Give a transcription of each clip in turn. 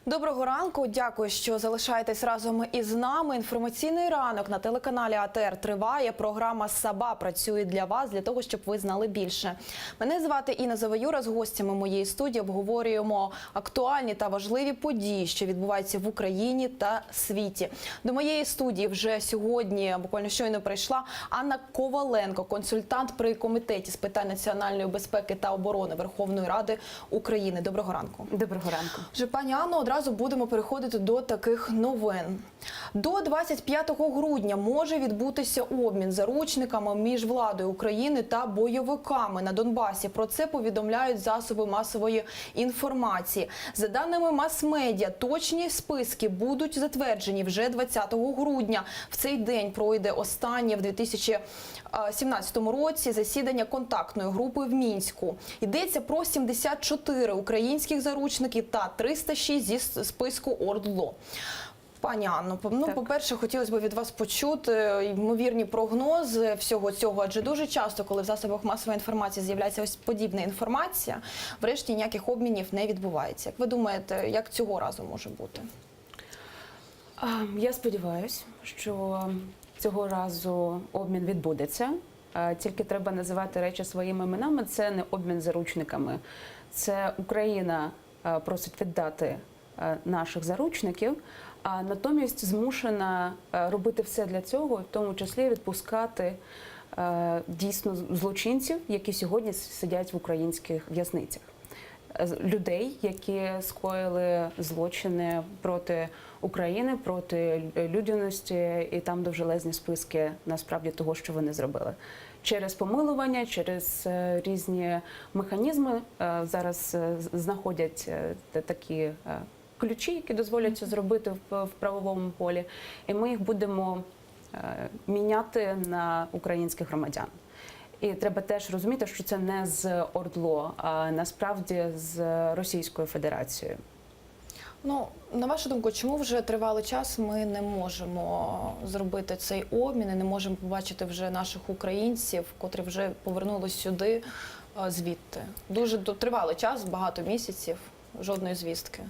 Доброго ранку. Дякую, що залишаєтесь разом із нами. Інформаційний ранок на телеканалі АТR триває. Програма «Саба» працює для вас, для того, щоб ви знали більше. Мене звати Інна Заваюра. З гостями моєї студії обговорюємо актуальні та важливі події, що відбуваються в Україні та світі. До моєї студії вже сьогодні, буквально щойно прийшла Анна Коваленко, консультант при Комітеті з питань національної безпеки та оборони Верховної Ради України. Доброго ранку. Доброго ранку. Вже, пані Анно, одразу будемо переходити до таких новин. До 25 грудня може відбутися обмін заручниками між владою України та бойовиками на Донбасі. Про це повідомляють засоби масової інформації. За даними мас-медіа, точні списки будуть затверджені вже 20 грудня. В цей день пройде останнє в 2017 році засідання контактної групи в Мінську. Йдеться про 74 українських заручники та 306 зі списку ОРДЛО. Пані Анно, по-перше, хотілося б від вас почути ймовірні прогнози всього цього, адже дуже часто, коли в засобах масової інформації з'являється ось подібна інформація, врешті ніяких обмінів не відбувається. Як ви думаєте, як цього разу може бути? Я сподіваюся, що цього разу обмін відбудеться. Тільки треба називати речі своїми іменами. Це не обмін заручниками. Це Україна просить віддати наших заручників, а натомість змушена робити все для цього, в тому числі відпускати дійсно злочинців, які сьогодні сидять в українських в'язницях. Людей, які скоїли злочини проти України, проти людяності, і там довжелезні списки, насправді, того, що вони зробили. Через помилування, через різні механізми зараз знаходять такі ключі, які дозволять це зробити в правовому полі, і ми їх будемо міняти на українських громадян. І треба теж розуміти, що це не з ОРДЛО, а насправді з Російською Федерацією. Ну, на вашу думку, чому вже тривалий час ми не можемо зробити цей обмін і не можемо побачити вже наших українців, котрі вже повернулись сюди звідти? Дуже тривалий час, багато місяців, жодної звістки.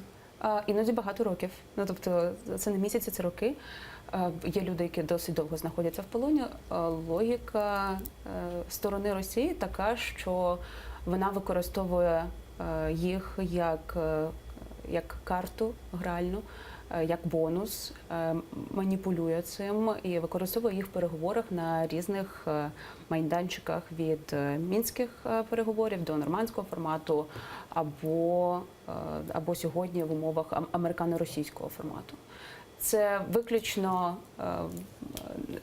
Іноді багато років. Ну, тобто це не місяці, це роки. Є люди, які досить довго знаходяться в полоні. Логіка сторони Росії така, що вона використовує їх як карту гральну, як бонус, маніпулює цим і використовує їх в переговорах на різних майданчиках від мінських переговорів до нормандського формату або сьогодні в умовах американо-російського формату. Це виключно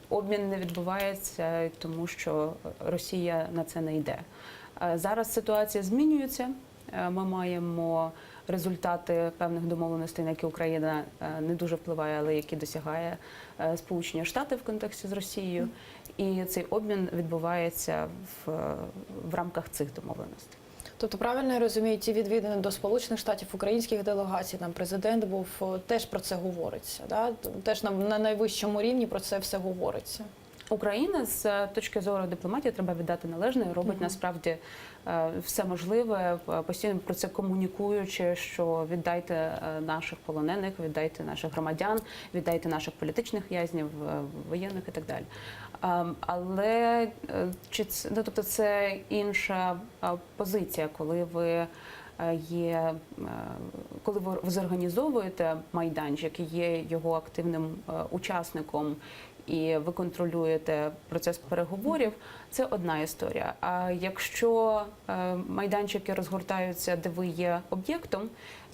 обмін не відбувається, тому що Росія на це не йде. Зараз ситуація змінюється. Ми маємо результати певних домовленостей, на які Україна не дуже впливає, але які досягає Сполучені Штати в контексті з Росією. І цей обмін відбувається в рамках цих домовленостей. Тобто, правильно я розумію, ті відвідини до Сполучених Штатів, українських делегацій, там президент був, теж про це говориться, да? Теж на найвищому рівні про це все говориться. Україна з точки зору дипломатії, треба віддати належне, робить насправді все можливе, постійно про це комунікуючи, що віддайте наших полонених, віддайте наших громадян, віддайте наших політичних в'язнів, воєнних і так далі. Але тобто це інша позиція, коли ви зорганізовуєте майданчик і є його активним учасником, і ви контролюєте процес переговорів, це одна історія. А якщо майданчики розгортаються, де ви є об'єктом,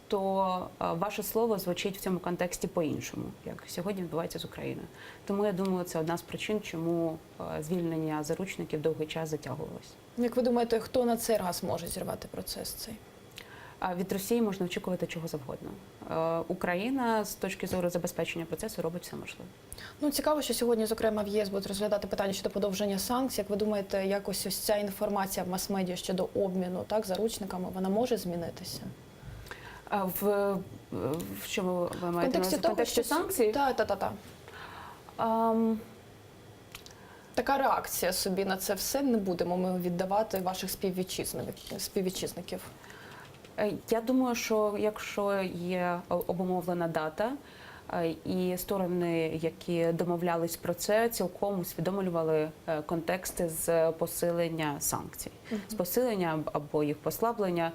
то ваше слово звучить в цьому контексті по-іншому, як сьогодні відбувається з Україною. Тому, я думаю, це одна з причин, чому звільнення заручників довгий час затягувалось. Як ви думаєте, хто на цей раз може зірвати процес цей? Від Росії можна очікувати чого завгодно. Україна з точки зору забезпечення процесу робить все можливе. Ну, цікаво, що сьогодні, зокрема, в ЄС будуть розглядати питання щодо подовження санкцій. Як ви думаєте, якось ось ця інформація в мас-медіа щодо обміну заручниками, вона може змінитися? В чому ви маєте на увазі? В контексті санкцій? Так. Така реакція собі на це все, не будемо ми віддавати ваших співвітчизників. Я думаю, що якщо є обумовлена дата, і сторони, які домовлялись про це, цілком усвідомлювали контексти з посилення санкцій, з посилення або їх послаблення,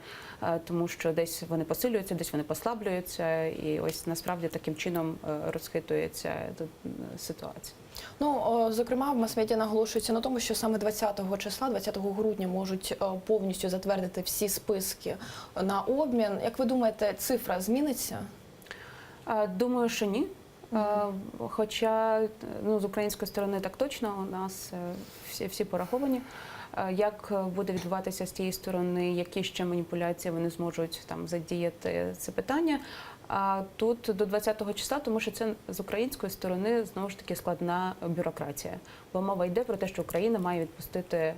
тому що десь вони посилюються, десь вони послаблюються, і ось насправді таким чином розхитується ситуація. Ну, зокрема, в мас-медіа наголошується на тому, що саме 20 числа, 20 грудня можуть повністю затвердити всі списки на обмін. Як ви думаєте, цифра зміниться? Думаю, що ні. Хоча з української сторони так точно, у нас всі пораховані. Як буде відбуватися з тієї сторони, які ще маніпуляції вони зможуть там задіяти, це питання. А тут до 20-го числа, тому що це з української сторони знову ж таки складна бюрократія. Бо мова йде про те, що Україна має відпустити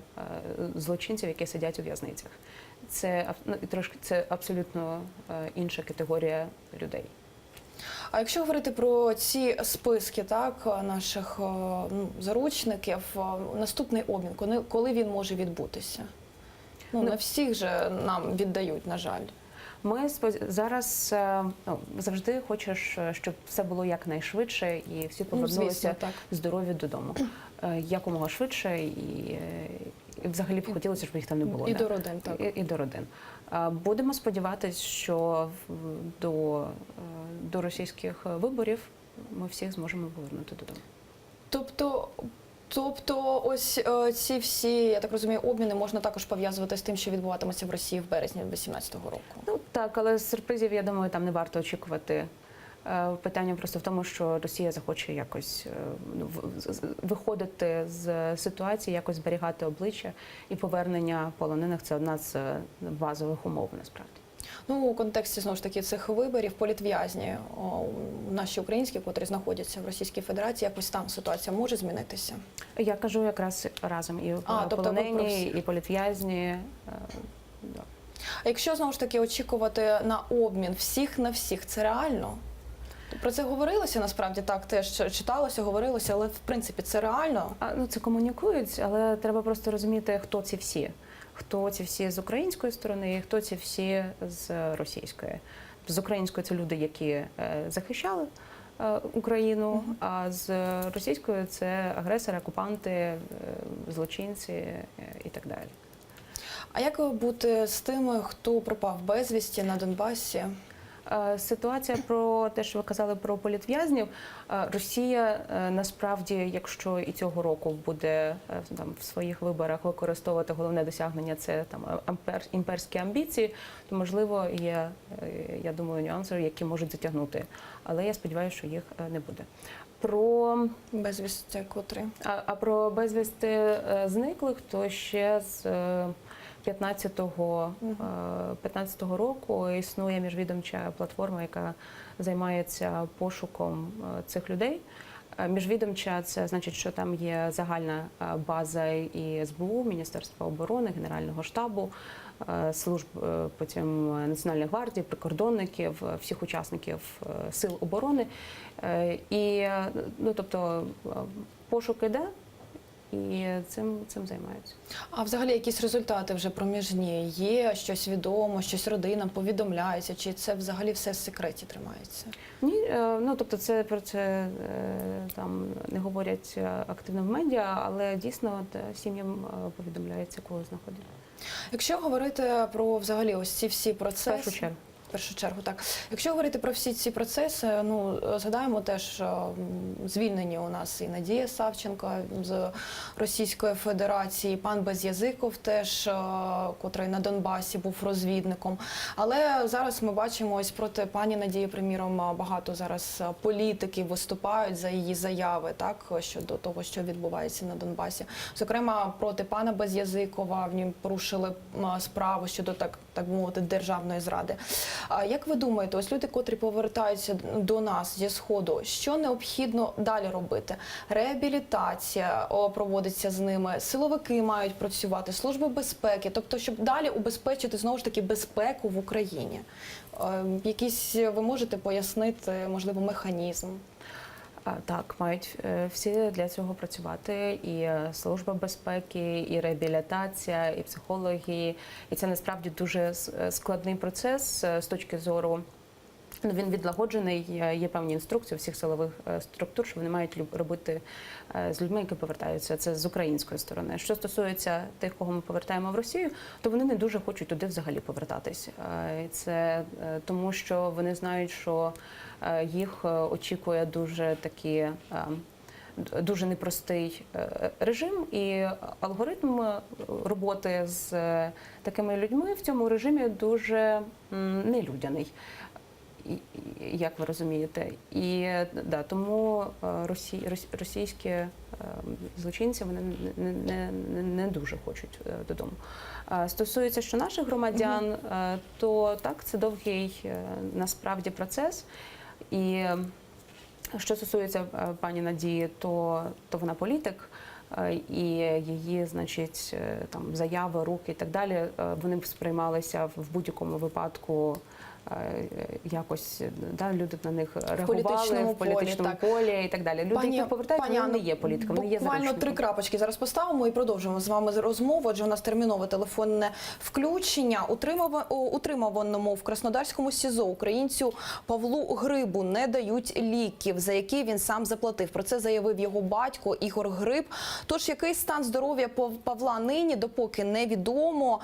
злочинців, які сидять у в'язницях. Це абсолютно інша категорія людей. А якщо говорити про ці списки, так, наших заручників, наступний обмін, коли він може відбутися? Не всіх же нам віддають, на жаль. Ми зараз завжди хочеш, щоб все було якнайшвидше і всі повернулися здорові додому. Якомога швидше і взагалі б хотілося, щоб їх там не було. І до родин, так. І до родин. Будемо сподіватися, що до російських виборів ми всіх зможемо повернути додому. Тобто ось ці всі, я так розумію, обміни можна також пов'язувати з тим, що відбуватиметься в Росії в березні 2018 року? Ну так, але сюрпризів, я думаю, там не варто очікувати. Питання просто в тому, що Росія захоче якось виходити з ситуації, якось зберігати обличчя, і повернення полонених – це одна з базових умов, насправді. Ну, у контексті, знову ж таки, цих виборів політв'язні, наші українські, котрі знаходяться в Російській Федерації, якось там ситуація може змінитися? Я кажу якраз разом, і полонені, і політв'язні. Да. А якщо, знову ж таки, очікувати на обмін всіх на всіх, це реально? Про це говорилося, насправді, так, теж читалося, говорилося, але, в принципі, це реально? Це комунікують, але треба просто розуміти, хто ці всі. Хто ці всі з української сторони і хто ці всі з російської. З української це люди, які захищали Україну, а з російської це агресори, окупанти, злочинці і так далі. А як бути з тими, хто пропав безвісті на Донбасі? Ситуація про те, що ви казали про політв'язнів. Росія насправді, якщо і цього року буде там в своїх виборах використовувати головне досягнення, це там імперські амбіції, то можливо є, я думаю, нюанси, які можуть затягнути. Але я сподіваюся, що їх не буде. Про безвісті котрі? А про безвісти зниклих, то ще з 15-го року існує міжвідомча платформа, яка займається пошуком цих людей. Міжвідомча – це значить, що там є загальна база і СБУ, Міністерства оборони, Генерального штабу, служб потім Національної гвардії, прикордонників, всіх учасників сил оборони. І, тобто, пошук іде. І цим займаються. А взагалі якісь результати вже проміжні є? Щось відомо, щось родинам повідомляється? Чи це взагалі все в секреті тримається? Ні, тобто про це там не говорять активно в медіа, але дійсно сім'ям повідомляється, коли знаходять. Якщо говорити про взагалі ось ці всі процеси... В першу чергу, так. Якщо говорити про всі ці процеси, згадаємо теж звільнені у нас і Надія Савченко з Російської Федерації, пан Без'язиков теж, котрий на Донбасі був розвідником. Але зараз ми бачимо, ось проти пані Надії, приміром, багато зараз політиків виступають за її заяви, так, щодо того, що відбувається на Донбасі. Зокрема, проти пана Без'язикова в нім порушили справу щодо, так мовити, державної зради. Як ви думаєте, ось люди, котрі повертаються до нас зі Сходу, що необхідно далі робити? Реабілітація проводиться з ними, силовики мають працювати, служби безпеки, тобто, щоб далі убезпечити, знову ж таки, безпеку в Україні. Якісь ви можете пояснити, можливо, механізм? Так, мають всі для цього працювати. І Служба безпеки, і реабілітація, і психологи. І це насправді дуже складний процес з точки зору. Він відлагоджений, є певні інструкції у всіх силових структур, що вони мають робити з людьми, які повертаються. Це з української сторони. Що стосується тих, кого ми повертаємо в Росію, то вони не дуже хочуть туди взагалі повертатись. Це тому, що вони знають, що їх очікує дуже непростий режим, і алгоритм роботи з такими людьми в цьому режимі дуже нелюдяний. Як ви розумієте, і тому російські злочинці вони не дуже хочуть додому. Стосується що наших громадян, то так, це довгий насправді процес. І що стосується пані Надії, то вона політик. І її, значить, там заяви, рухи і так далі, вони б сприймалися в будь-якому випадку якось, люди на них реагували в політичному полі і так далі. Люди, які повертаються, вони не є політиками, не є заручниками. Буквально 3 крапочки зараз поставимо і продовжимо з вами розмову, адже у нас термінове телефонне включення. Утримуваному в Краснодарському СІЗО українцю Павлу Грибу не дають ліків, за які він сам заплатив. Про це заявив його батько Ігор Гриб. Тож, який стан здоров'я Павла нині, допоки невідомо.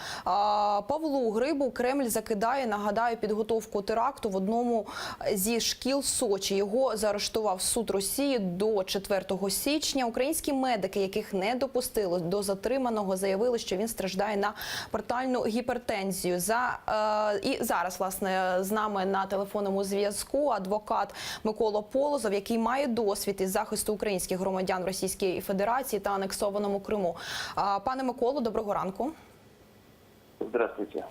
Павлу Грибу Кремль закидає, нагадаю, підготовку теракту в одному зі шкіл Сочі. Його заарештував суд Росії до 4 січня. Українські медики, яких не допустили до затриманого, заявили, що він страждає на портальну гіпертензію. І зараз, власне, з нами на телефонному зв'язку адвокат Микола Полозов, який має досвід із захисту українських громадян в Російській Федерації та анексованому Криму. Пане Миколо, доброго ранку. Здравствуйте.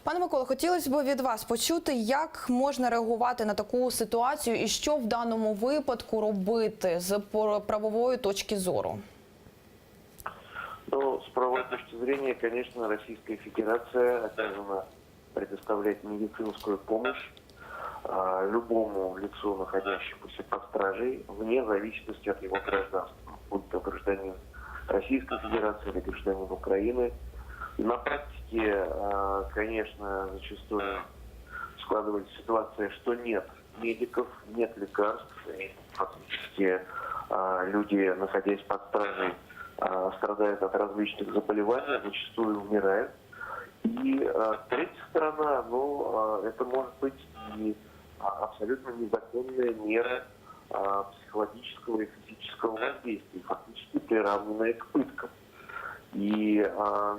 Пане Миколо, хотілося б від вас почути, як можна реагувати на таку ситуацію і що в даному випадку робити з правової точки зору? Ну, с правовой точки зрения, конечно, Российская Федерация обязана предоставлять медицинскую помощь любому лицу, находящемуся под стражей, вне зависимости от его гражданства, будь то гражданин Российской Федерации или гражданин Украины. На практике, конечно, зачастую складывается ситуация, что нет медиков, нет лекарств, и фактически люди, находясь под стражей, страдают от различных заболеваний, зачастую умирают. И третья сторона, это может быть и абсолютно незаконная мера психологического и физического воздействия, фактически приравненная к пыткам. И,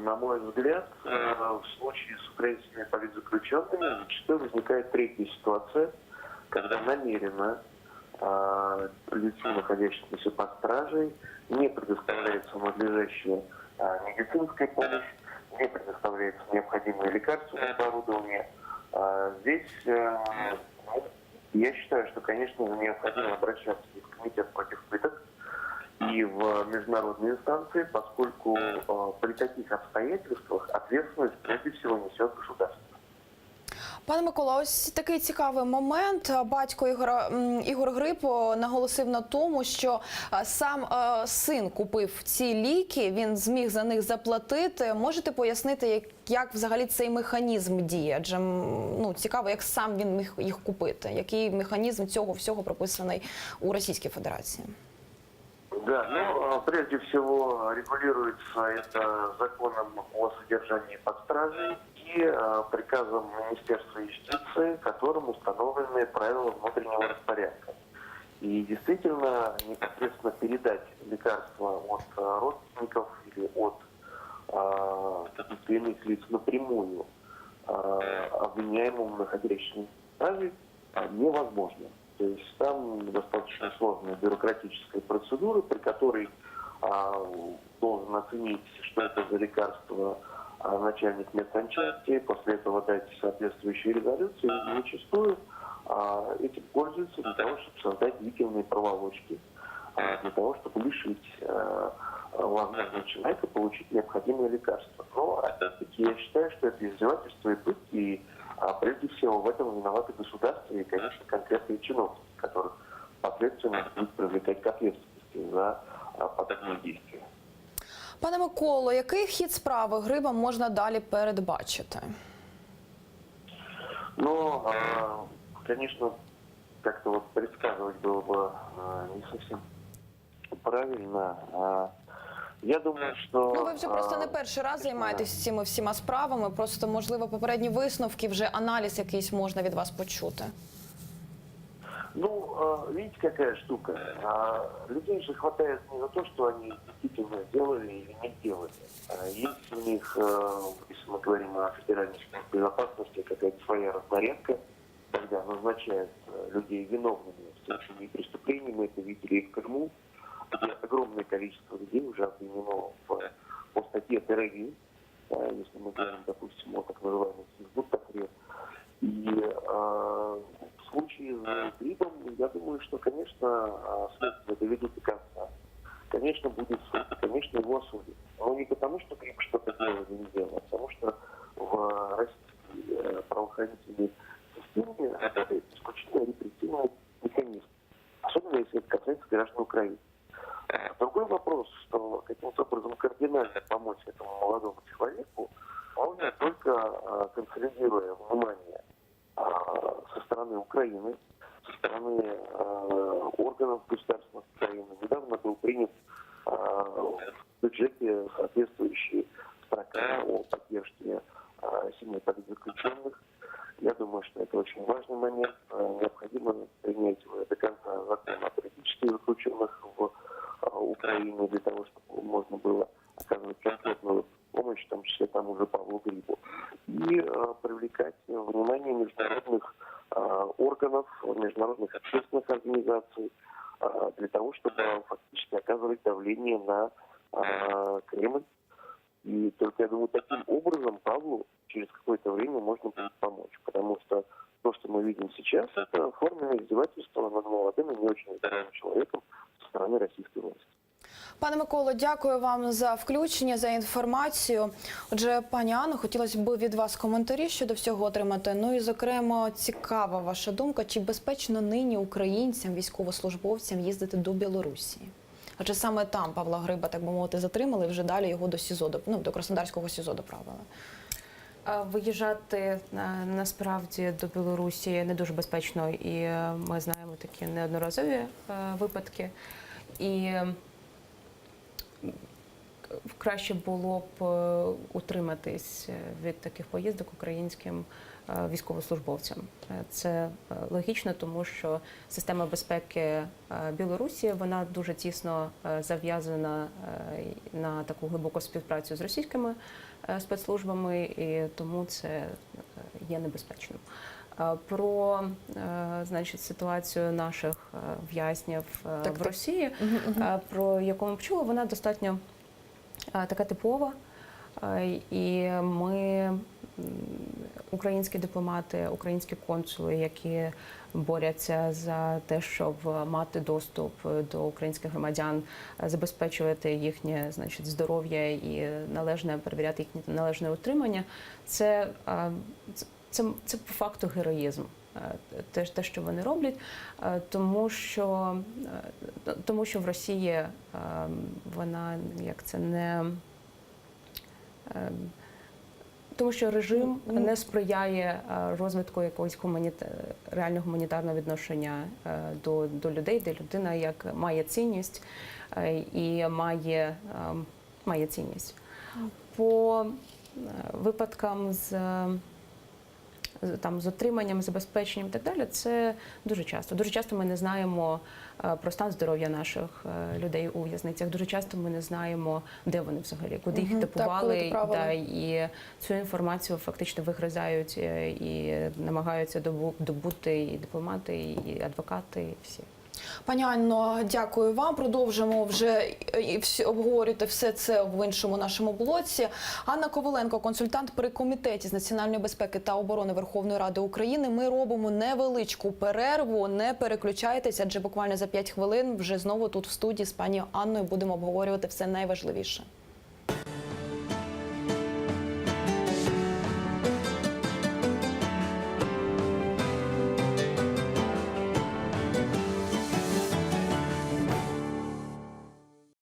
на мой взгляд, в случае с украинскими политзаключенными зачастую возникает третья ситуация, когда намеренно лицу, находящемуся под стражей, не предоставляется надлежащая медицинская помощь, не предоставляется необходимое лекарственное оборудование. Здесь я считаю, что, конечно, необходимо обращаться в комитет против пыток и в международные инстанции, поскольку при таких обстоятельствах ответственность прежде всего несет государство. Пане Микола, ось такий цікавий момент. Батько Ігор Гриб наголосив на тому, що сам син купив ці ліки, він зміг за них заплатити. Можете пояснити, як взагалі цей механізм діє? Адже цікаво, як сам він міг їх купити. Який механізм цього всього прописаний у Російській Федерації? Да, прежде всего регулируется это законом о содержании под стражей и приказом Министерства юстиции, которым установлены правила внутреннего распорядка. И действительно, непосредственно передать лекарства от родственников или от каких-то иных лиц напрямую обвиняемому, находящемуся в страже, невозможно. То есть там достаточно сложная бюрократическая процедура, при которой должен оценить, что это за лекарство начальник медсанчасти, после этого дать соответствующие резолюции. И зачастую этим пользуются для того, чтобы создать длительные проволочки, для того, чтобы лишить возможного человека получить необходимые лекарства. Но, опять-таки, я считаю, что это издевательство и пытки, и прежде всего в этом виноваты государства и, конечно, конкретные чиновники, которых последствия нас будут привлекать к ответственности за подобные действия. Пане Миколо, який хід справи Гриба можна далі передбачити? Но, конечно, как-то вот предсказывать было бы не совсем правильно. Я думаю, що... Ну, ви вже просто не перший раз займаєтесь цими всіма справами, просто, можливо, попередні висновки, вже аналіз якийсь можна від вас почути. Ну, видите, какая штука. Людей же хватает не за то, что они действительно сделали или не сделали. Есть у них, если мы говорим о федеральной безопасности, какая-то своя разнарядка, когда назначают людей виновными в совершении преступлений. Мы это видели и в Крыму, где огромное количество людей уже обвинено по статье терроризм, если мы говорим, допустим, о так называемых Гибдд-Тахрир. И в случае с Грибом, я думаю, что, конечно, следствие доведет до конца. Конечно, будет суд, и, конечно, его осудят. Но не потому, что Гриб что-то делал или не делал, а потому что в российской правоохранительной системе это исключительно репрессивный механизм. Особенно, если это касается граждан Украины. Другой вопрос, что каким-то образом кардинально помочь этому молодому человеку можно только консолидируя внимание со стороны Украины, со стороны органов государственной Украины. Недавно был принят в бюджете соответствующие строка о поддержке семей политзаключенных. Я думаю, что это очень важный момент. Необходимо принять до конца закон о политических заключенных в Украине для того, чтобы можно было оказывать конкретную помощь, в том числе тому же Павлу Грибу. И привлекать внимание международных органов, международных общественных организаций для того, чтобы фактически оказывать давление на Кремль. И только, я думаю, таким образом Павлу через какое-то время можно будет помочь. Потому что то, что мы видим сейчас, это форменное издевательство над молодым и не очень здоровым человеком со стороны российской власти. Пане Миколо, дякую вам за включення, за інформацію. Отже, пані Анно, хотілося б від вас коментарі щодо всього отримати. Ну і, зокрема, цікава ваша думка, чи безпечно нині українцям, військовослужбовцям їздити до Білорусі? Адже саме там Павла Гриба, так би мовити, затримали, і вже далі його до СІЗО, до Краснодарського СІЗО доправили. Виїжджати насправді до Білорусі не дуже безпечно, і ми знаємо такі неодноразові випадки. І краще було б утриматись від таких поїздок українським військовослужбовцям. Це логічно, тому що система безпеки Білорусі, вона дуже тісно зав'язана на таку глибоку співпрацю з російськими спецслужбами, і тому це є небезпечним. Про, значить, ситуацію наших в'язнів в Росії, про яку ми почули, вона достатньо така типова. І ми, українські дипломати, українські консули, які борються за те, щоб мати доступ до українських громадян, забезпечувати їхнє, значить, здоров'я і належне, перевіряти їхнє належне утримання, це по факту героїзм. Те, що вони роблять, тому що в Росії вона, як це не... Тому що режим не сприяє розвитку якогось реально гуманітарного відношення до людей, де людина як має цінність і має цінність. По випадкам з отриманням, забезпеченням і так далі, це дуже часто. Дуже часто ми не знаємо про стан здоров'я наших людей у в'язницях. Дуже часто ми не знаємо, де вони взагалі, куди їх депували. І цю інформацію фактично вигризають і намагаються добути і дипломати, і адвокати, і всі. Пані Анно, дякую вам. Продовжимо вже обговорювати все це в іншому нашому блоці. Анна Коваленко, консультант при Комітеті з національної безпеки та оборони Верховної Ради України. Ми робимо невеличку перерву. Не переключайтесь, адже буквально за 5 хвилин вже знову тут в студії з пані Анною будемо обговорювати все найважливіше.